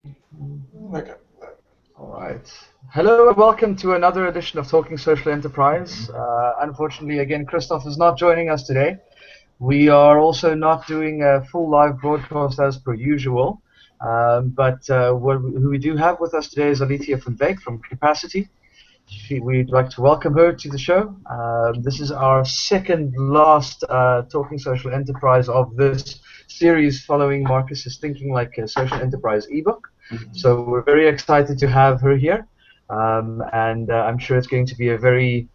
Okay. All right. Hello and welcome to another edition of Talking Social Enterprise. Unfortunately, again, Christoph is not joining us today. We are also not doing a full live broadcast as per usual. Who we do have with us today is Alethea van Wyk from CapaCiTi. We'd like to welcome her to the show. This is our second last Talking Social Enterprise of this series following Marcus's Thinking Like a Social Enterprise ebook. So we're very excited to have her here. And I'm sure it's going to be a very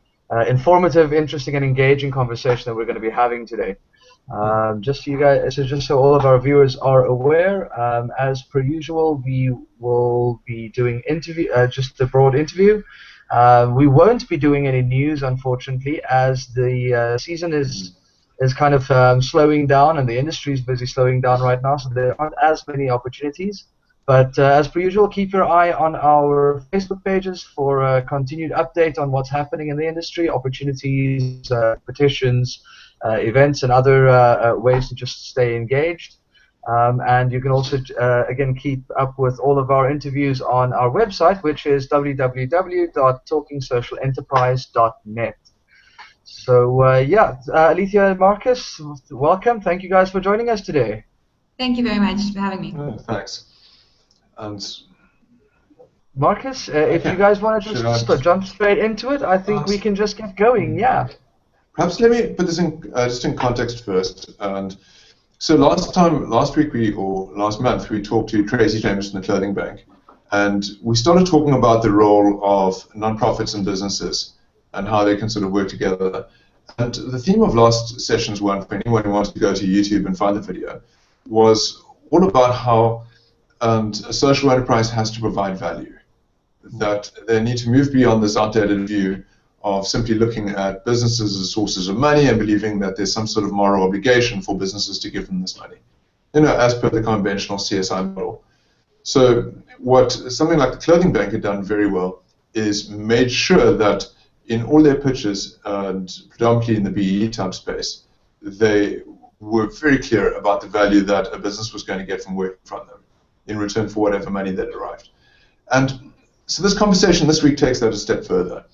informative, interesting, and engaging conversation that we're going to be having today. Just so you guys, just so all of our viewers are aware, as per usual, we will be doing just a broad interview. We won't be doing any news, unfortunately, as the season is kind of slowing down, and the industry is busy slowing down right now, so there aren't as many opportunities. But as per usual, keep your eye on our Facebook pages for a continued update on what's happening in the industry, opportunities, petitions, events, and other ways to just stay engaged. And you can also, again, keep up with all of our interviews on our website, which is www.talkingsocialenterprise.net. So, Alethea and Marcus, welcome. Thank you guys for joining us today. Thank you very much for having me. Thanks. And Marcus, if you guys want to just jump straight into it, I think we can just get going. Yeah. Perhaps let me put this in just in context first. And so last month, we talked to Tracy James from the Clothing Bank, and we started talking about the role of nonprofits and businesses and how they can sort of work together. And the theme of last session's one, for anyone who wants to go to YouTube and find the video, was all about how a social enterprise has to provide value, that they need to move beyond this outdated view of simply looking at businesses as sources of money and believing that there's some sort of moral obligation for businesses to give them this money, as per the conventional CSI model. So what something like the Clothing Bank had done very well is made sure that in all their pitches, and predominantly in the BE type space, they were very clear about the value that a business was going to get from working from them in return for whatever money that arrived. And so this conversation this week takes that a step further.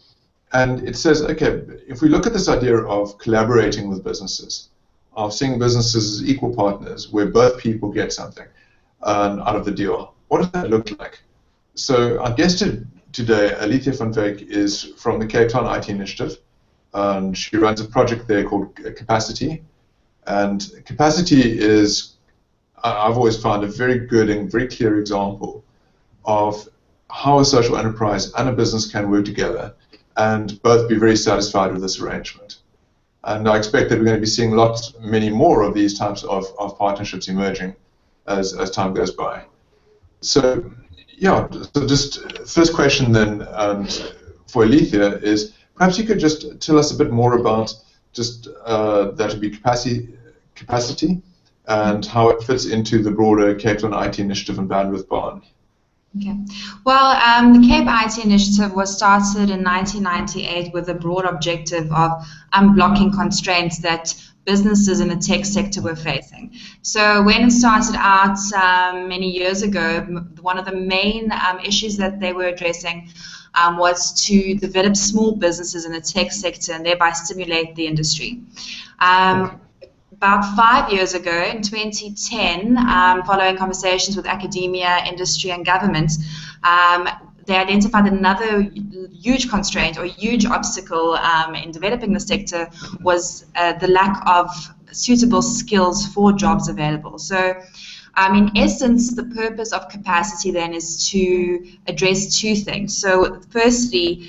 And it says, okay, if we look at this idea of collaborating with businesses, of seeing businesses as equal partners, where both people get something out of the deal, what does that look like? So our guest today, Alethea van Wyk, is from the Cape Town IT Initiative, and she runs a project there called CapaCiTi. And CapaCiTi is, I've always found, a very good and very clear example of how a social enterprise and a business can work together and both be very satisfied with this arrangement. And I expect that we're going to be seeing many more of these types of partnerships emerging as time goes by. So, yeah, so just first question then for Alethea is, perhaps you could just tell us a bit more about just that would be CapaCiTi and how it fits into the broader Cape Town IT Initiative and Bandwidth Barn. Okay. Well, the Cape IT Initiative was started in 1998 with a broad objective of unblocking constraints that businesses in the tech sector were facing. So when it started out many years ago, one of the main issues that they were addressing was to develop small businesses in the tech sector and thereby stimulate the industry. About 5 years ago, in 2010, following conversations with academia, industry, and government, they identified another huge constraint or huge obstacle in developing the sector was the lack of suitable skills for jobs available. So, in essence, the purpose of CapaCiTi then is to address two things. So, firstly,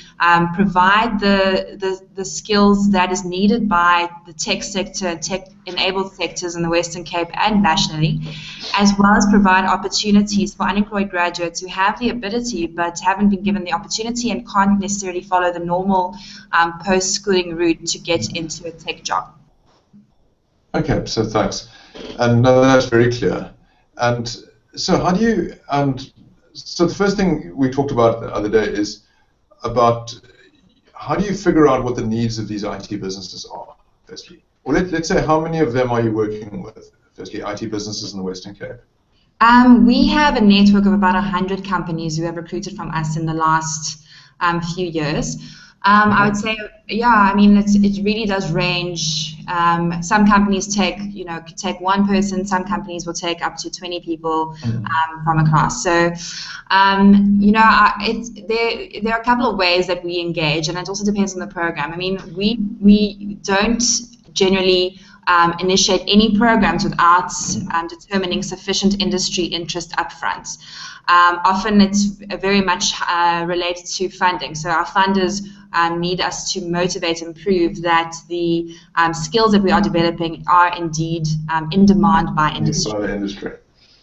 provide the skills that is needed by the tech sector, tech-enabled sectors in the Western Cape and nationally, as well as provide opportunities for unemployed graduates who have the ability but haven't been given the opportunity and can't necessarily follow the normal post-schooling route to get into a tech job. Okay, so thanks. And that's very clear. And so how do you, so the first thing we talked about the other day is about how do you figure out what the needs of these IT businesses are, firstly? Or let's say, how many of them are you working with, firstly, IT businesses in the Western Cape? We have a network of about 100 companies who have recruited from us in the last few years. I would say, yeah, I mean, it really does range. Some companies could take one person. Some companies will take up to 20 people from a class. So, there are a couple of ways that we engage, and it also depends on the program. I mean, we don't generally initiate any programs without determining sufficient industry interest upfront. Often it's very much related to funding. So our funders need us to motivate and prove that the skills that we are developing are indeed in demand by industry.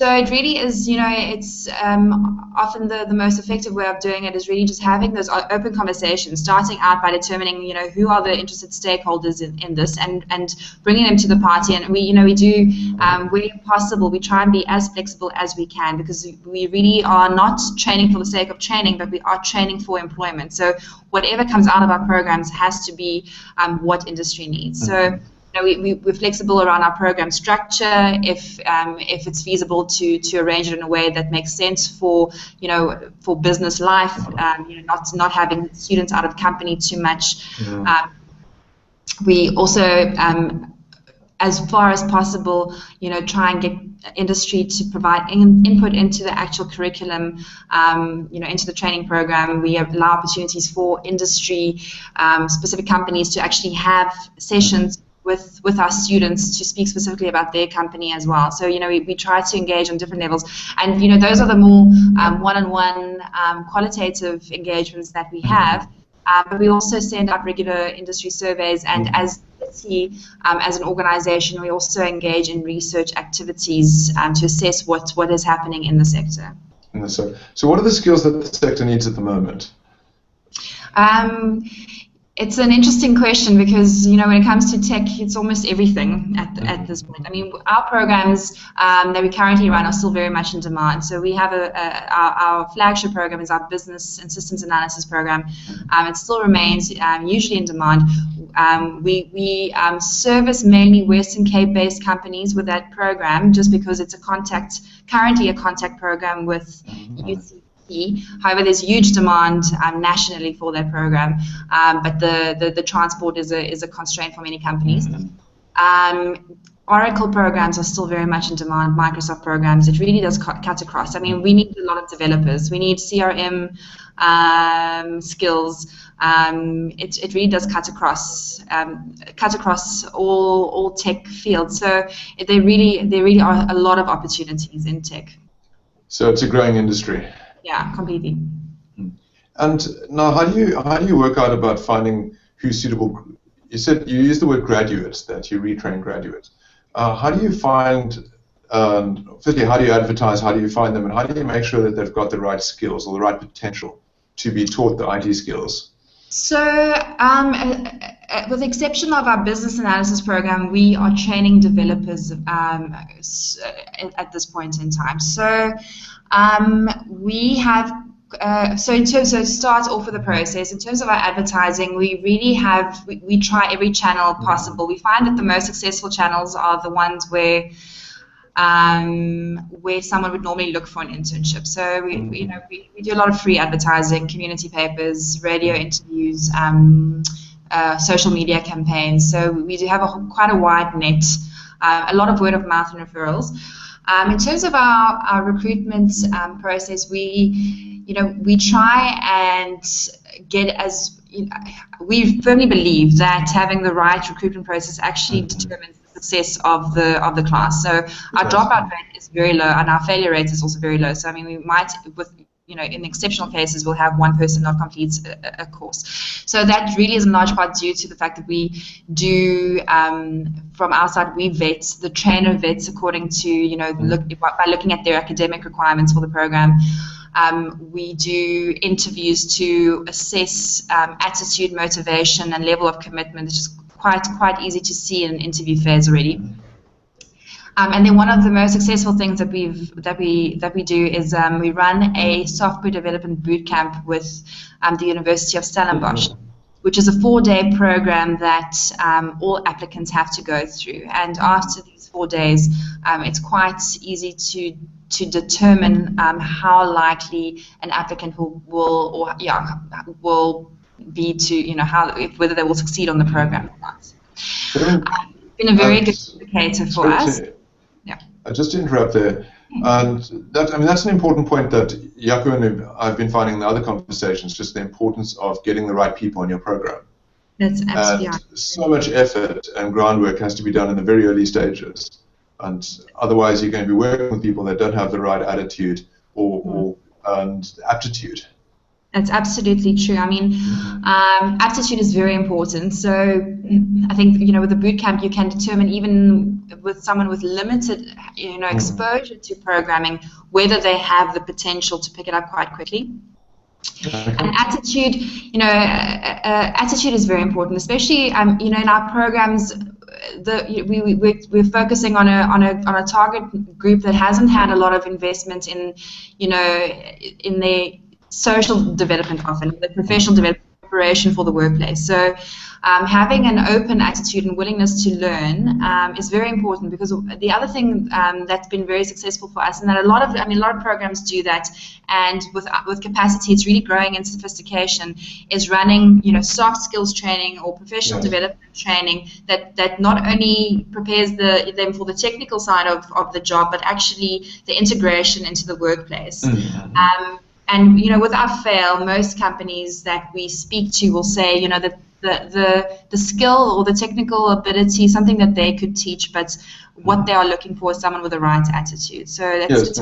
So it really is, it's often the most effective way of doing it is really just having those open conversations, starting out by determining, who are the interested stakeholders in this, and bringing them to the party. And we do, where possible, we try and be as flexible as we can, because we really are not training for the sake of training, but we are training for employment. So whatever comes out of our programs has to be what industry needs. So. We're flexible around our program structure. If it's feasible to arrange it in a way that makes sense for business life, not having students out of company too much. We also, as far as possible, try and get industry to provide input into the actual curriculum, into the training program. We allow opportunities for industry, specific companies to actually have sessions with our students to speak specifically about their company as well. So, we try to engage on different levels. And, those are the more one-on-one qualitative engagements that we have. But we also send out regular industry surveys. And as an organization, we also engage in research activities to assess what is happening in the sector. So what are the skills that the sector needs at the moment? It's an interesting question because, when it comes to tech, it's almost everything at this point. I mean, our programs that we currently run are still very much in demand. So we have our flagship program is our business and systems analysis program. It still remains usually in demand. We service mainly Western Cape-based companies with that program, just because it's currently a contact program with UC. However, there's huge demand nationally for that program, but the transport is a constraint for many companies. Oracle programs are still very much in demand. Microsoft programs, it really does cut across. I mean, we need a lot of developers. We need CRM skills. It really does cut across all tech fields. So there really are a lot of opportunities in tech. So it's a growing industry. Yeah, completely. And now, how do you work out about finding who's suitable? You said you use the word graduates, that you retrain graduates. How do you find? Firstly, how do you advertise? How do you find them? And how do you make sure that they've got the right skills or the right potential to be taught the IT skills? So, with the exception of our business analysis program, we are training developers at this point in time. So, we have. So to start off with the process, in terms of our advertising, we really we try every channel possible. We find that the most successful channels are the ones where someone would normally look for an internship. So we do a lot of free advertising, community papers, radio interviews, social media campaigns. So we do have quite a wide net, a lot of word of mouth and referrals. In terms of our recruitment process, we try and get we firmly believe that having the right recruitment process actually determines the success of the class. So our dropout rate is very low, and our failure rate is also very low. So I mean, we might, in exceptional cases, we'll have one person not complete a course. So that really is in large part due to the fact that we do, from our side, we vet, the trainer vets according to, by looking at their academic requirements for the program. We do interviews to assess attitude, motivation, and level of commitment. It's just quite easy to see in an interview phase already. And then one of the most successful things that we do is we run a software development bootcamp with the University of Stellenbosch, which is a 4-day program that all applicants have to go through. And after these 4 days, it's quite easy to to determine how likely an applicant will be to, whether they will succeed on the program or not. It's been a very good indicator for us. Just to interrupt there, and that's an important point that Jaco and I've been finding in the other conversations, just the importance of getting the right people on your program. That's absolutely right. So much effort and groundwork has to be done in the very early stages, and otherwise you're going to be working with people that don't have the right attitude and aptitude. That's absolutely true. I mean, aptitude is very important. So I think, with the boot camp, you can determine, even with someone with limited, exposure to programming, whether they have the potential to pick it up quite quickly. And attitude, attitude is very important, especially, in our programs. We're focusing on a target group that hasn't had a lot of investment in, in their social development, often the professional development, preparation for the workplace. So having an open attitude and willingness to learn is very important, because the other thing that's been very successful for us, and that a lot of programs do that, and with CapaCiTi it's really growing in sophistication, is running soft skills training or professional development training that not only prepares them for the technical side of the job, but actually the integration into the workplace. And without fail, most companies that we speak to will say, that the skill or the technical ability is something that they could teach, but what they are looking for is someone with the right attitude. So that's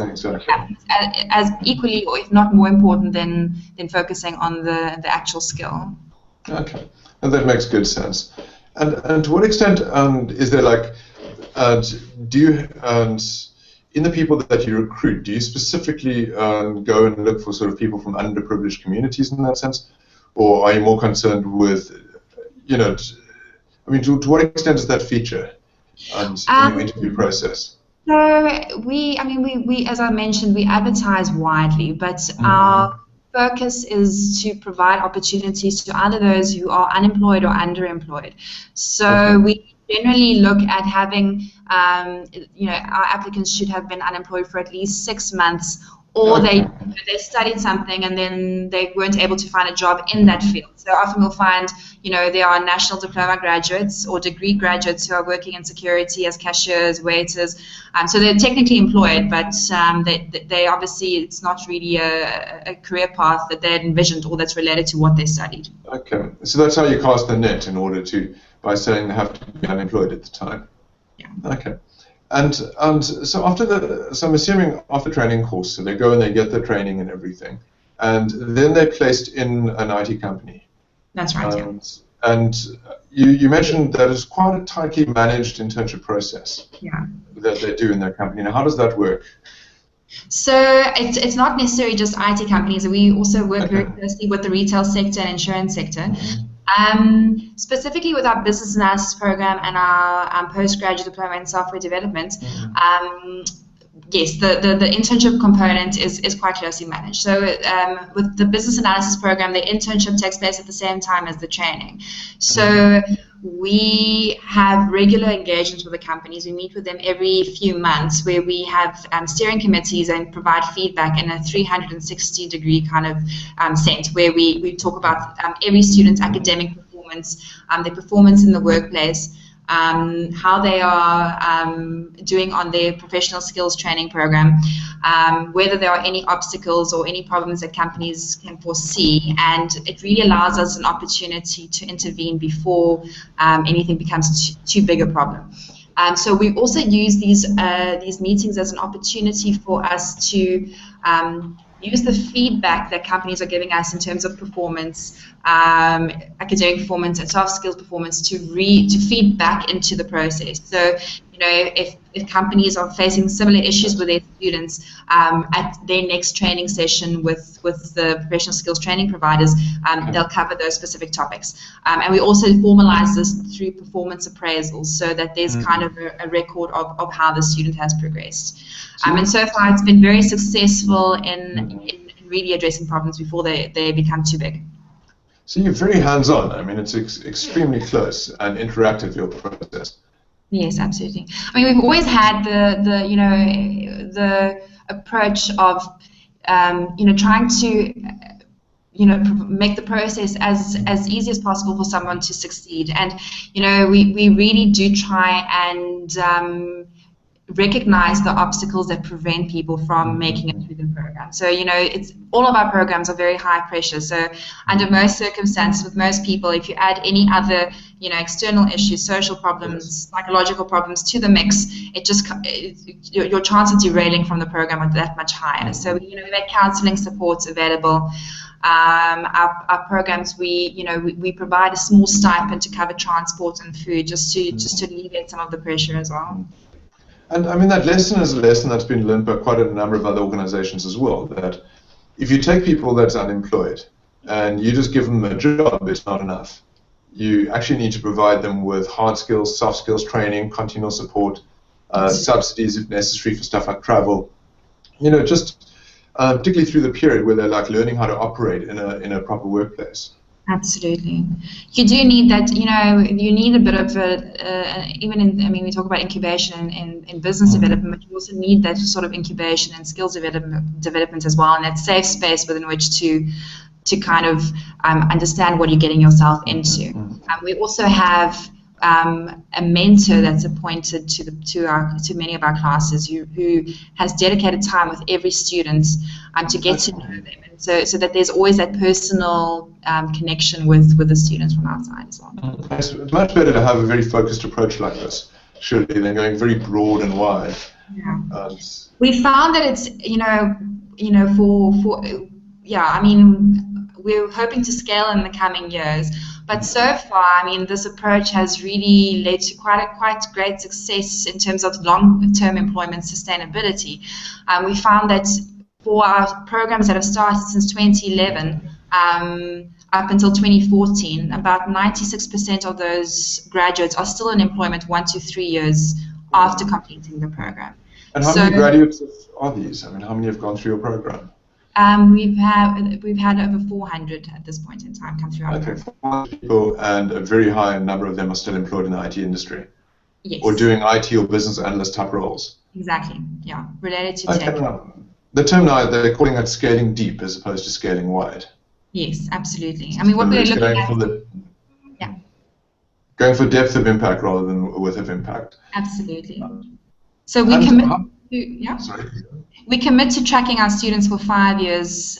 as equally, or if not more important than focusing on the actual skill. Okay, and that makes good sense. And to what extent is there in the people that you recruit, do you specifically go and look for sort of people from underprivileged communities in that sense? Or are you more concerned with, to what extent does that feature in your interview process? So we, as I mentioned, we advertise widely, but our focus is to provide opportunities to either those who are unemployed or underemployed. So we generally look at having, our applicants should have been unemployed for at least 6 months, or they studied something and then they weren't able to find a job in that field. So often we'll find, there are national diploma graduates or degree graduates who are working in security as cashiers, waiters. So they're technically employed, but they obviously, it's not really a career path that they had envisioned or that's related to what they studied. Okay, so that's how you cast the net, in order to, by saying they have to be unemployed at the time. Yeah. Okay. And so I'm assuming after training course, so they go and they get the training and everything, and then they're placed in an IT company. That's right. And you mentioned that it's quite a tightly managed internship process. That they do in their company. Now, how does that work? So it's not necessarily just IT companies. We also work very closely with the retail sector and insurance sector. Specifically with our business analysis program and our postgraduate diploma in software development, yes, the internship component is quite closely managed. So with the business analysis program, the internship takes place at the same time as the training. So we have regular engagements with the companies. We meet with them every few months, where we have steering committees and provide feedback in a 360-degree kind of sense, where we talk about every student's academic performance, their performance in the workplace, how they are doing on their professional skills training program, whether there are any obstacles or any problems that companies can foresee, and it really allows us an opportunity to intervene before anything becomes too big a problem. So we also use these meetings as an opportunity for us to use the feedback that companies are giving us in terms of performance, academic performance, and soft skills performance to feed back into the process. So, if companies are facing similar issues with their students at their next training session with the professional skills training providers, they'll cover those specific topics. And we also formalize this through performance appraisals, so that there's kind of a record of how the student has progressed. And so far, it's been very successful in really addressing problems before they become too big. So you're very hands-on. I mean, it's extremely close and interactive, your process. Yes, absolutely. I mean, we've always had the approach of trying to make the process as easy as possible for someone to succeed. And we really do try and recognize the obstacles that prevent people from making it through the program. So it's all of our programs are very high pressure. So under most circumstances, with most people, if you add any other external issues, social problems, psychological problems to the mix, your chance of derailing from the program are that much higher. So we make counseling supports available. Our programs, we provide a small stipend to cover transport and food, just to alleviate some of the pressure as well. And I mean, that lesson is a lesson that's been learned by quite a number of other organizations as well, that if you take people that's unemployed and you just give them a job, it's not enough. You actually need to provide them with hard skills, soft skills training, continual support, subsidies if necessary for stuff like travel, just particularly through the period where they're like learning how to operate in a proper workplace. Absolutely. You do need that, you need a bit of we talk about incubation in business development, but you also need that sort of incubation and skills development as well, and that safe space within which to kind of understand what you're getting yourself into. We also have a mentor that's appointed to many of our classes who has dedicated time with every student to get to know them, and so that there's always that personal connection with the students from outside as well. It's much better to have a very focused approach like this, surely, than going very broad and wide. Yeah. We found that it's we're hoping to scale in the coming years. But so far, this approach has really led to quite great success in terms of long-term employment sustainability. We found that for our programs that have started since 2011 up until 2014, about 96% of those graduates are still in employment 1 to 3 years after completing the program. And how many graduates are these? How many have gone through your program? We've had over 400 at this point in time come through our program. 400 people, and a very high number of them are still employed in the IT industry. Yes. Or doing IT or business analyst type roles. Exactly. Yeah. Related to tech. The term now, they're calling it scaling deep as opposed to scaling wide. Yes, absolutely. What we're looking at. Going for depth of impact rather than width of impact. Absolutely. So we commit we commit to tracking our students for 5 years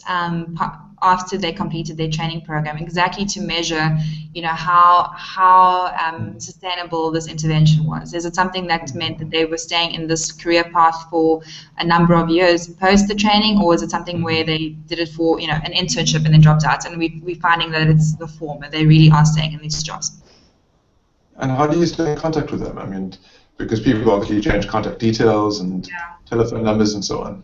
after they completed their training program, exactly to measure, how sustainable this intervention was. Is it something that meant that they were staying in this career path for a number of years post the training, or is it something where they did it for, an internship and then dropped out? And we're finding that it's the former. They really are staying in these jobs. And how do you stay in contact with them? Because people obviously change contact details and telephone numbers and so on.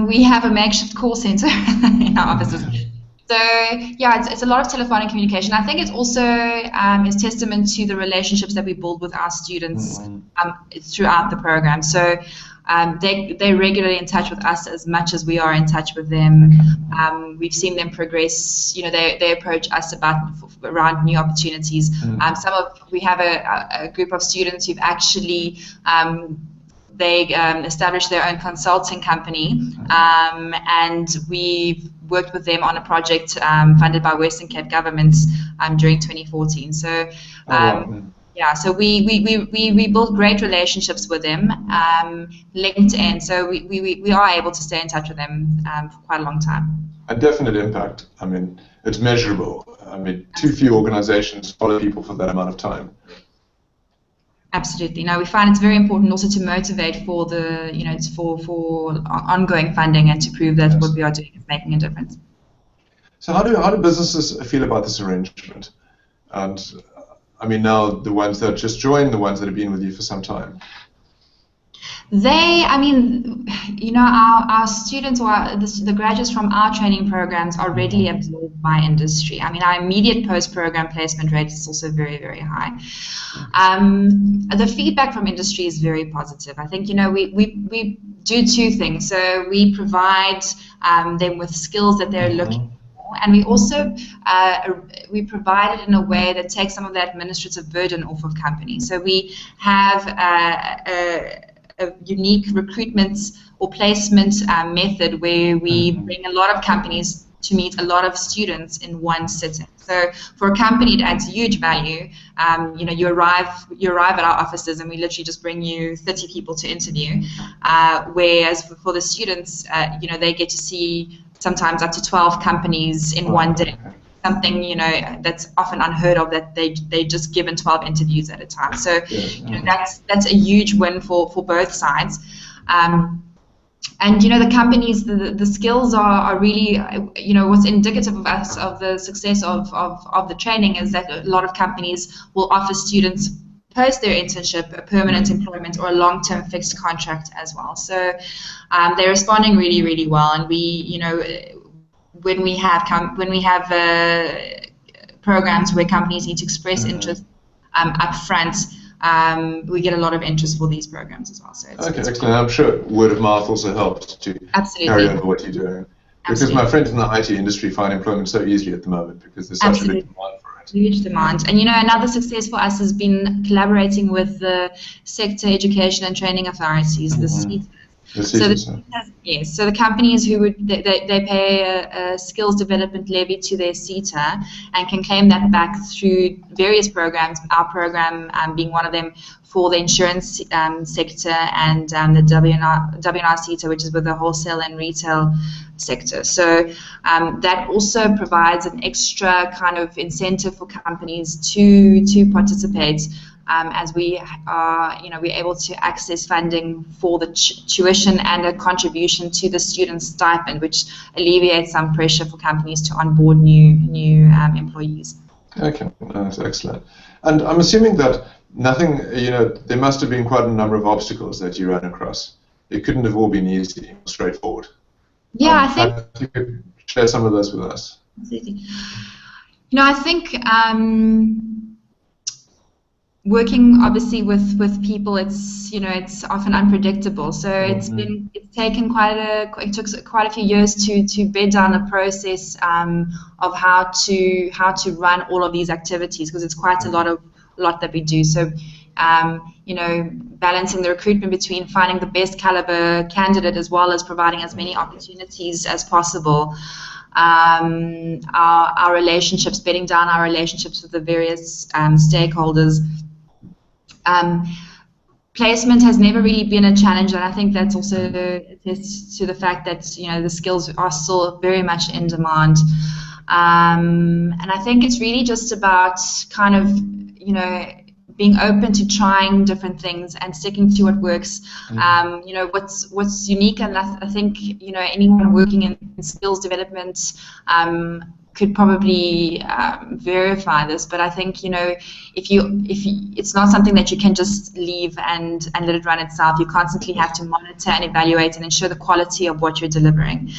We have a makeshift call center in our offices. So it's a lot of telephonic communication. I think it's also is testament to the relationships that we build with our students throughout the program. So they're regularly in touch with us as much as we are in touch with them. We've seen them progress. They approach us around new opportunities. We have a group of students who've actually established their own consulting company, and we've worked with them on a project funded by Western Cape government during 2014. So. So we build great relationships with them, LinkedIn, so we are able to stay in touch with them for quite a long time. A definite impact. It's measurable. Too few organizations follow people for that amount of time. Absolutely. Now we find it's very important also to motivate for the, for ongoing funding and to prove that what we are doing is making a difference. So how do businesses feel about this arrangement? And now the ones that just joined, the ones that have been with you for some time. Our students or the graduates from our training programs are readily absorbed by industry. Our immediate post-program placement rate is also very, very high. The feedback from industry is very positive. I think, we do two things. So we provide them with skills that they're looking for, and we also we provide it in a way that takes some of the administrative burden off of companies. So we have a unique recruitment or placement method where we bring a lot of companies to meet a lot of students in one sitting. So for a company, it adds huge value. You arrive at our offices, and we literally just bring you 30 people to interview. Whereas for the students, they get to see sometimes up to 12 companies in one day. Something that's often unheard of, that they just given 12 interviews at a time. So that's a huge win for both sides. And the companies, the skills are really, what's indicative of us, of the success of the training, is that a lot of companies will offer students post their internship a permanent employment or a long-term fixed contract as well. So they're responding really, really well. And we, when we have programs where companies need to express interest up front, we get a lot of interest for these programs as well. So it's excellent. I'm sure word of mouth also helps to carry over what you're doing. Because my friends in the IT industry find employment so easily at the moment because there's such a big demand for it. Huge demand. And another success for us has been collaborating with the sector education and training authorities, the CapaCiTi. So the companies who they pay a skills development levy to their CETA and can claim that back through various programs, our program being one of them for the insurance sector, and the WNR CETA, which is with the wholesale and retail sector. So that also provides an extra kind of incentive for companies to participate. As we are, we're able to access funding for the tuition and a contribution to the student stipend, which alleviates some pressure for companies to onboard new employees. Okay, that's excellent. And I'm assuming that nothing, there must have been quite a number of obstacles that you ran across. It couldn't have all been easy, straightforward. Yeah, I think you could share some of those with us. I think. Working obviously with people, it's often unpredictable. So it's taken it took quite a few years to bed down a process of how to run all of these activities, because it's quite a lot that we do. So balancing the recruitment between finding the best caliber candidate as well as providing as many opportunities as possible. Our relationships, bedding down our relationships with the various stakeholders. Placement has never really been a challenge, and I think that's also attests to the fact that the skills are still very much in demand. And I think it's really just about kind of being open to trying different things and sticking to what works. What's unique, and I think anyone working in skills development could probably verify this, but I think if it's not something that you can just leave and let it run itself. You constantly have to monitor and evaluate and ensure the quality of what you're delivering,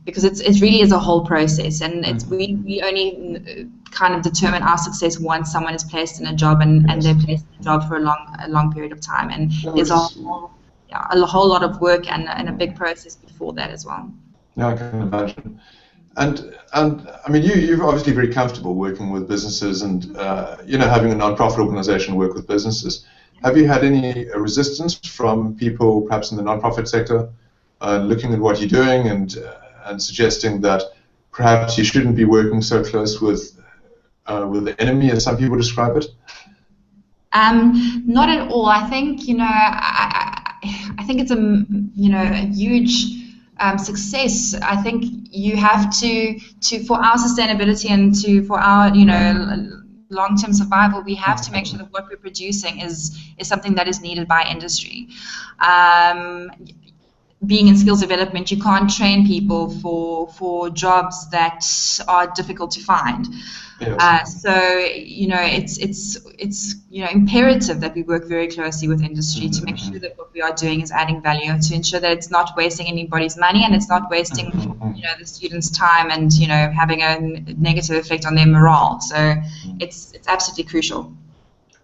because it really is a whole process, and we only kind of determine our success once someone is placed in a job and they're placed in a job for a long period of time, and there's a whole lot of work and a big process before that as well. Yeah, I can imagine. And I mean, you're obviously very comfortable working with businesses and having a non-profit organization work with businesses. Have you had any resistance from people, perhaps in the non-profit sector, looking at what you're doing and suggesting that perhaps you shouldn't be working so close with the enemy, as some people describe it? Not at all. I think I think it's a huge success. I think you have to for our sustainability and for our long-term survival, we have to make sure that what we're producing is something that is needed by industry. Being in skills development, you can't train people for jobs that are difficult to find. Yes. So it's imperative that we work very closely with industry to make sure that what we are doing is adding value, to ensure that it's not wasting anybody's money and it's not wasting the students' time and having a negative effect on their morale. So it's absolutely crucial.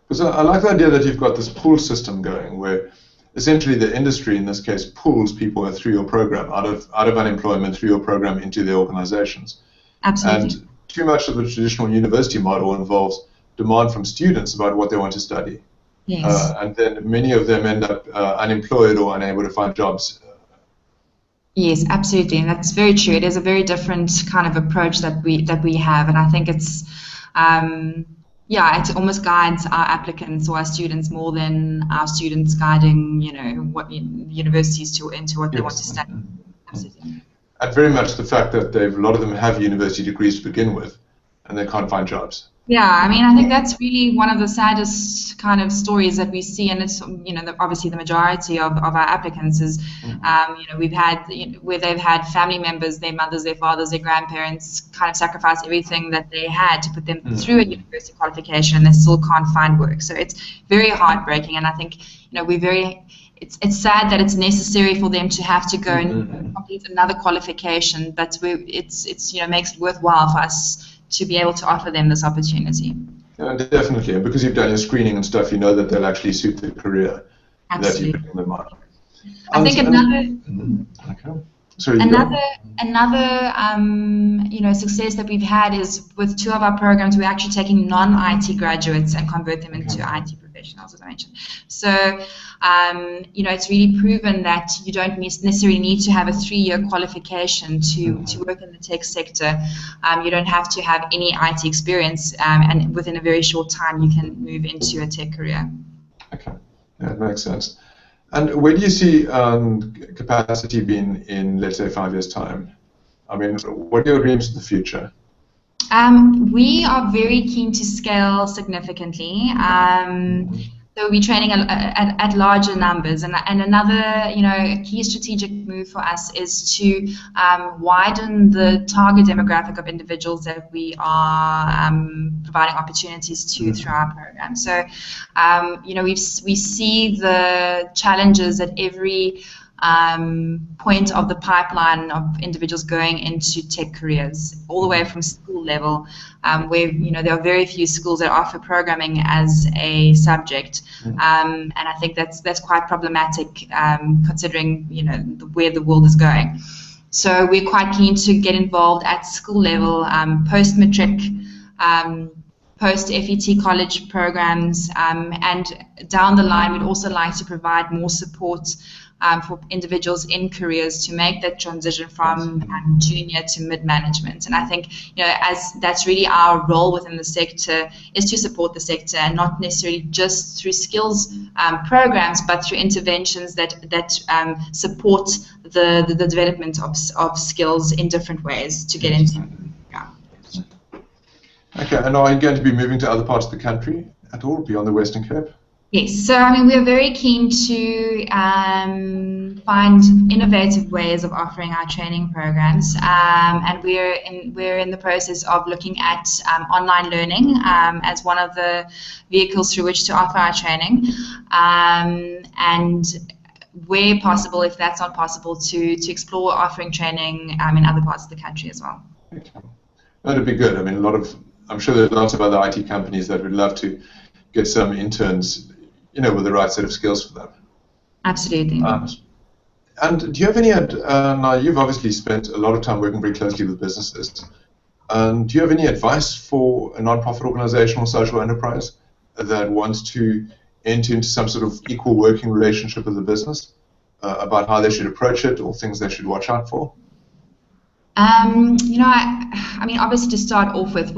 Because I like the idea that you've got this pool system going where essentially the industry, in this case, pulls people through your program, out of unemployment through your program into their organizations. Absolutely. And too much of the traditional university model involves demand from students about what they want to study. Yes. and then many of them end up unemployed or unable to find jobs. Yes, absolutely, and that's very true. It is a very different kind of approach that we have, and I think it's yeah, it almost guides our applicants or our students more than our students guiding, you know, what universities into what they want to study. Absolutely. And very much the fact that a lot of them have university degrees to begin with, and they can't find jobs. Yeah, I mean, I think that's really one of the saddest kind of stories that we see, and it's, you know, obviously the majority of our applicants is, you know, we've had, you know, where they've had family members, their mothers, their fathers, their grandparents kind of sacrifice everything that they had to put them through a university qualification, and they still can't find work. So it's very heartbreaking, and I think, you know, it's sad that it's necessary for them to have to go and complete another qualification, but it's you know, makes it worthwhile for us to be able to offer them this opportunity. Yeah, definitely, and because you've done your screening and stuff, you know that they'll actually suit the career that you put them on. I think another you know, success that we've had is with two of our programs, we're actually taking non-IT graduates and convert them into IT professionals, as I mentioned. So, you know, it's really proven that you don't necessarily need to have a 3-year qualification to work in the tech sector. You don't have to have any IT experience, and within a very short time, you can move into a tech career. Okay, yeah, that makes sense. And where do you see CapaCiTi being in, let's say, 5 years' time? I mean, what are your dreams for the future? We are very keen to scale significantly. So we'll be training at larger numbers, and another, you know, key strategic move for us is to widen the target demographic of individuals that we are providing opportunities to through our program. So, you know, we see the challenges at every point of the pipeline of individuals going into tech careers, all the way from school level, where, you know, there are very few schools that offer programming as a subject, and I think that's quite problematic, considering, you know, where the world is going. So we're quite keen to get involved at school level, post-matric, post-FET college programs, and down the line we'd also like to provide more support for individuals in careers to make that transition from junior to mid-management. And I think, you know, as that's really our role within the sector, is to support the sector, and not necessarily just through skills programs, but through interventions that support the development of skills in different ways to get into. Okay, and are you going to be moving to other parts of the country at all, beyond the Western Cape? Yes, so I mean, we're very keen to find innovative ways of offering our training programs, and we're in the process of looking at online learning as one of the vehicles through which to offer our training, and where possible, if that's not possible, to explore offering training in other parts of the country as well. Okay. That'd be good. I mean, I'm sure there's lots of other IT companies that would love to get some interns, you know, with the right set of skills for them. Absolutely. And do you have any, now you've obviously spent a lot of time working very closely with businesses, do you have any advice for a non-profit organization or social enterprise that wants to enter into some sort of equal working relationship with the business, about how they should approach it or things they should watch out for? You know, I mean, obviously, to start off with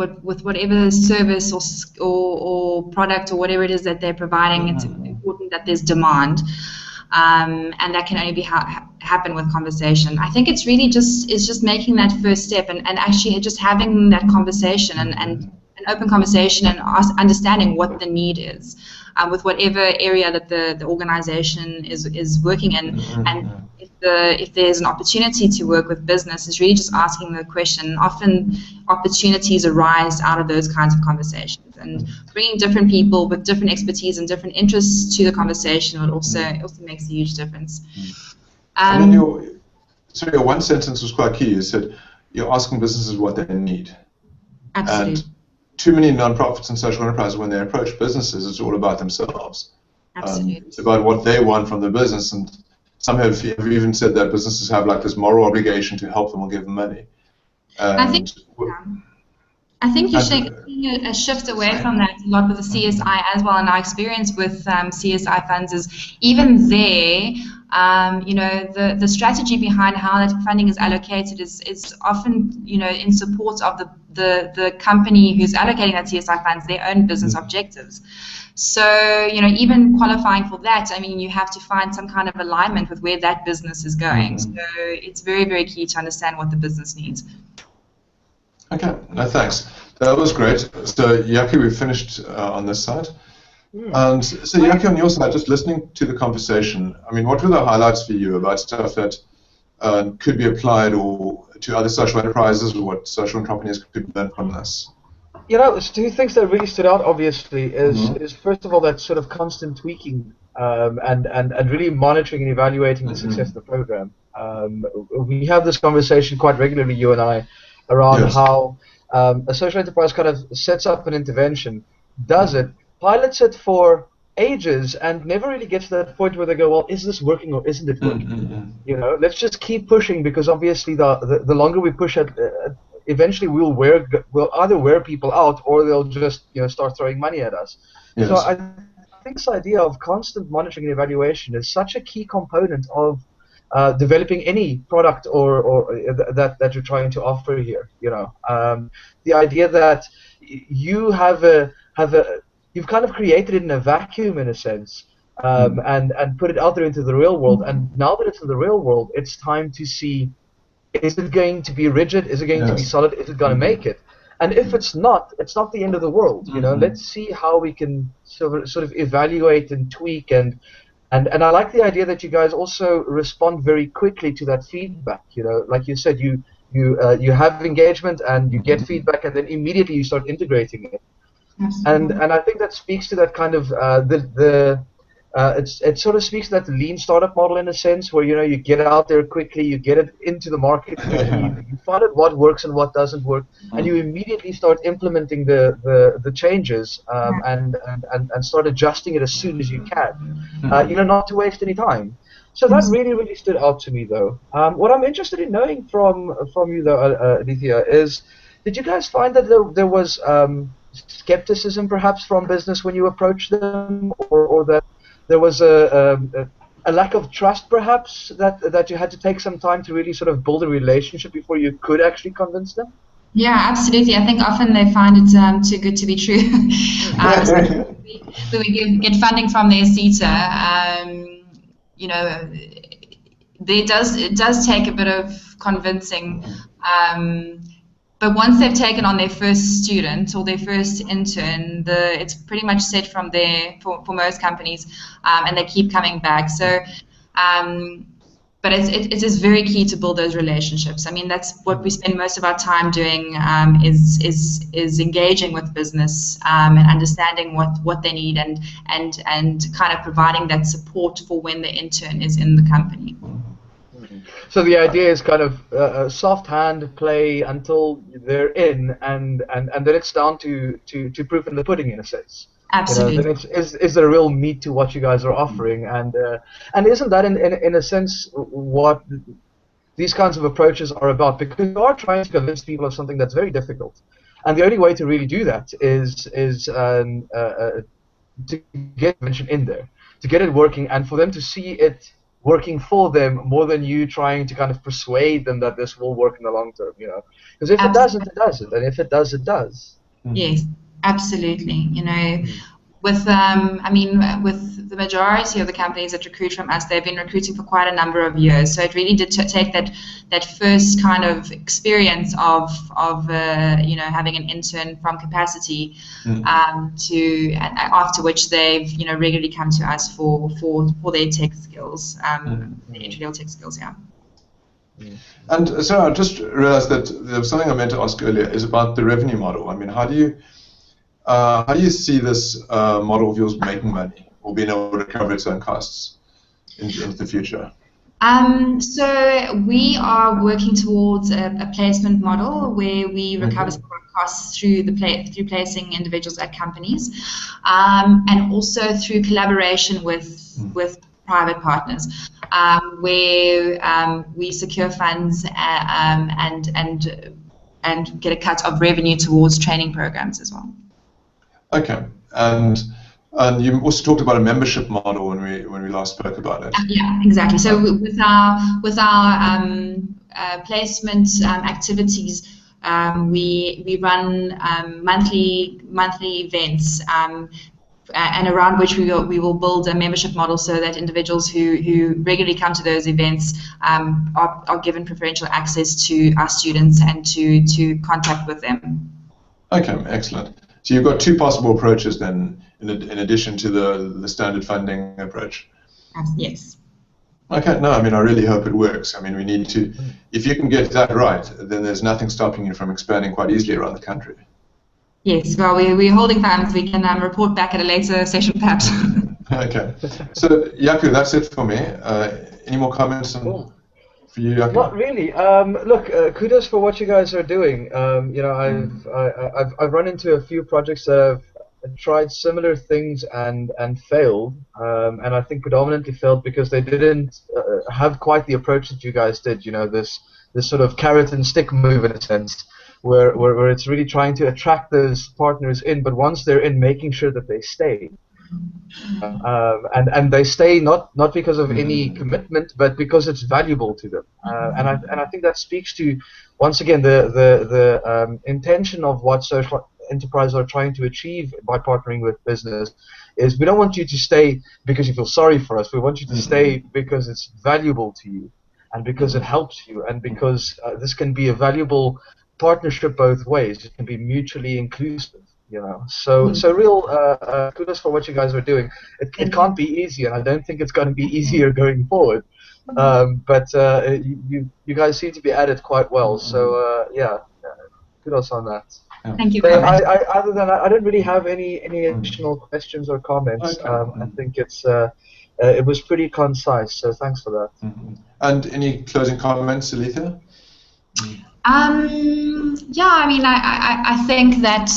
whatever service or product or whatever it is that they're providing, it's important that there's demand, and that can only be happen with conversation. I think it's really just making that first step, and actually just having that conversation and an open conversation, and understanding what the need is with whatever area that the organization is working in, and if there's an opportunity to work with business, is really just asking the question. Often opportunities arise out of those kinds of conversations, and bringing different people with different expertise and different interests to the conversation will also makes a huge difference. And then your one sentence was quite key. You said you're asking businesses what they need. Absolutely. And too many non-profits and social enterprises, when they approach businesses, it's all about themselves. Absolutely. It's about what they want from the business, and some have even said that businesses have like this moral obligation to help them or give them money. And I think, I think you're seeing a shift away from that a lot with the CSI as well. And our experience with CSI funds is even there, the strategy behind how that funding is allocated is often, in support of the company who's allocating that CSI funds, their own business objectives. So, even qualifying for that, I mean, you have to find some kind of alignment with where that business is going. So it's very, very key to understand what the business needs. Okay, no, thanks. That was great. So, Yaki, we've finished on this side. And so, Yaki, on your side, just listening to the conversation, I mean, what were the highlights for you about stuff that could be applied or to other social enterprises, or what social companies could learn from this? There's two things that really stood out, obviously, is first of all, that sort of constant tweaking and really monitoring and evaluating the success of the program. We have this conversation quite regularly, you and I, around how a social enterprise kind of sets up an intervention, does it, pilots it for ages, and never really gets to that point where they go, well, is this working or isn't it working? Let's just keep pushing, because obviously the longer we push it, eventually we'll either wear people out, or they'll just start throwing money at us. So I think this idea of constant monitoring and evaluation is such a key component of developing any product or that you're trying to offer here. The idea that you you've kind of created it in a vacuum, in a sense, and put it out there into the real world. And now that it's in the real world, it's time to see, is it going to be rigid? Is it going to be solid? Is it going to make it? And if it's not the end of the world. Let's see how we can sort of evaluate and tweak and I like the idea that you guys also respond very quickly to that feedback. Like you said, you have engagement and you get feedback, and then immediately you start integrating it. And I think that speaks to that kind of it sort of speaks to that lean startup model, in a sense, where you get out there quickly, you get it into the market quickly, you find out what works and what doesn't work, and you immediately start implementing the changes and start adjusting it as soon as you can, not to waste any time. So that really stood out to me, though. What I'm interested in knowing from you, though, Alethea, is, did you guys find that there was skepticism perhaps from business when you approached them, or that there was a lack of trust, perhaps, that you had to take some time to really sort of build a relationship before you could actually convince them? Yeah, absolutely. I think often they find it too good to be true. So we get funding from their CETA. It does take a bit of convincing. But once they've taken on their first student or their first intern, it's pretty much set from there for most companies, and they keep coming back. So, but it is very key to build those relationships. I mean, that's what we spend most of our time doing, is engaging with business and understanding what they need and kind of providing that support for when the intern is in the company. So the idea is kind of a soft hand play until they're in, and then it's down to proof in the pudding, in a sense. Absolutely. Then is there a real meat to what you guys are offering, and isn't that in a sense what these kinds of approaches are about? Because you are trying to convince people of something that's very difficult, and the only way to really do that is to get mention in there, to get it working, and for them to see it working for them more than you trying to kind of persuade them that this will work in the long term, Because if it doesn't, it doesn't, and if it does, it does. Yes, absolutely. With with the majority of the companies that recruit from us, they've been recruiting for quite a number of years. So it really did take that first kind of experience of having an intern from CapaCiTi to after which they've regularly come to us for their tech skills, their entry-level tech skills. Yeah. And so I just realized that there was something I meant to ask earlier, is about the revenue model. I mean, how do you see this model of yours making money or being able to cover its own costs into the future? So we are working towards a placement model where we recover some of our costs through placing individuals at companies, and also through collaboration with private partners, where we secure funds and get a cut of revenue towards training programs as well. Okay, and you also talked about a membership model when we last spoke about it. Yeah, exactly. So with our placement activities, we run monthly events. And around which we will build a membership model so that individuals who regularly come to those events are given preferential access to our students and to contact with them. Okay, excellent. So you've got two possible approaches then, in addition to the standard funding approach. Yes. Okay, no, I mean, I really hope it works. I mean, we need to, if you can get that right, then there's nothing stopping you from expanding quite easily around the country. Yes, well, we're holding thumbs. We can report back at a later session, perhaps. Okay. So, Jaco, that's it for me. Any more comments for you, Jaco? Not really. Look, kudos for what you guys are doing. You know, I've run into a few projects that have tried similar things and failed, and I think predominantly failed because they didn't have quite the approach that you guys did. You know, this sort of carrot and stick move in a sense. Where it's really trying to attract those partners in, but once they're in, making sure that they stay, and they stay not because of any commitment, but because it's valuable to them. And I think that speaks to, once again, the intention of what social enterprises are trying to achieve by partnering with business. Is we don't want you to stay because you feel sorry for us. We want you to stay because it's valuable to you, and because it helps you, and because this can be a valuable partnership both ways. It can be mutually inclusive, you know. So real kudos for what you guys are doing. It can't be easy, and I don't think it's going to be easier going forward. But you guys seem to be at it quite well. So yeah, kudos on that. Thank you very much. Other than that, I don't really have any additional questions or comments. Okay. I think it was pretty concise. So thanks for that. And any closing comments, Alethea? Yeah, I mean, I think that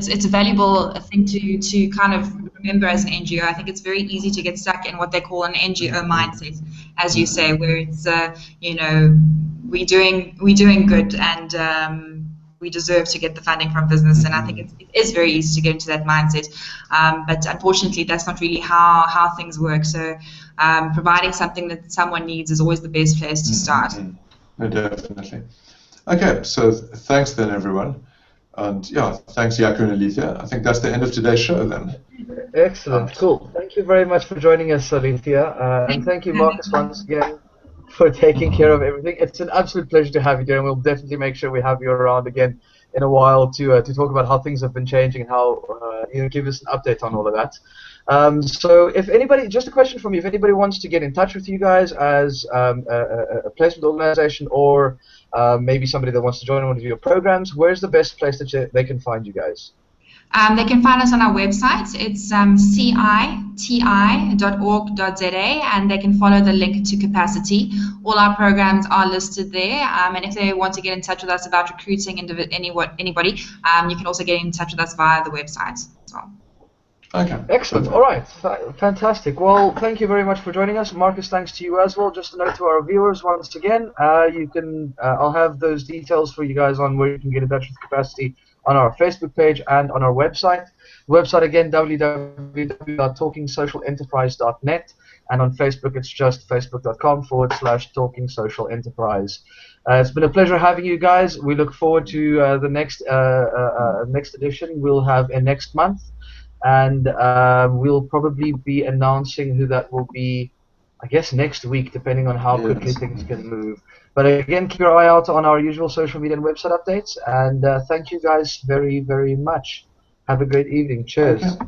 it's a valuable thing to kind of remember as an NGO. I think it's very easy to get stuck in what they call an NGO mindset, as you say, where it's you know, we're doing good and we deserve to get the funding from business, and I think it is very easy to get into that mindset. But unfortunately, that's not really how things work. So providing something that someone needs is always the best place to start. No, definitely. Okay, so thanks then, everyone. And yeah, thanks, Jaco and Alethea. I think that's the end of today's show then. Excellent, cool. Thank you very much for joining us, Alethea. And thank you, Marcus, once again for taking care of everything. It's an absolute pleasure to have you here, and we'll definitely make sure we have you around again in a while to talk about how things have been changing and how give us an update on all of that. So if anybody, just a question from you, if anybody wants to get in touch with you guys as a placement organization, or maybe somebody that wants to join one of your programs, where's the best place that they can find you guys? They can find us on our website. It's citi.org.za, and they can follow the link to CapaCiTi. All our programs are listed there, and if they want to get in touch with us about recruiting anybody, you can also get in touch with us via the website as well. Okay. Excellent. All right. Fantastic. Well, thank you very much for joining us. Marcus, thanks to you as well. Just a note to our viewers once again, you can I'll have those details for you guys on where you can get in touch with CapaCiTi on our Facebook page and on our website. The website again, www.talkingsocialenterprise.net, and on Facebook it's just facebook.com/talkingsocialenterprise. It's been a pleasure having you guys. We look forward to the next edition we'll have in next month. And we'll probably be announcing who that will be, I guess, next week, depending on how quickly things can move. But again, keep your eye out on our usual social media and website updates. And thank you guys very, very much. Have a great evening. Cheers. Okay.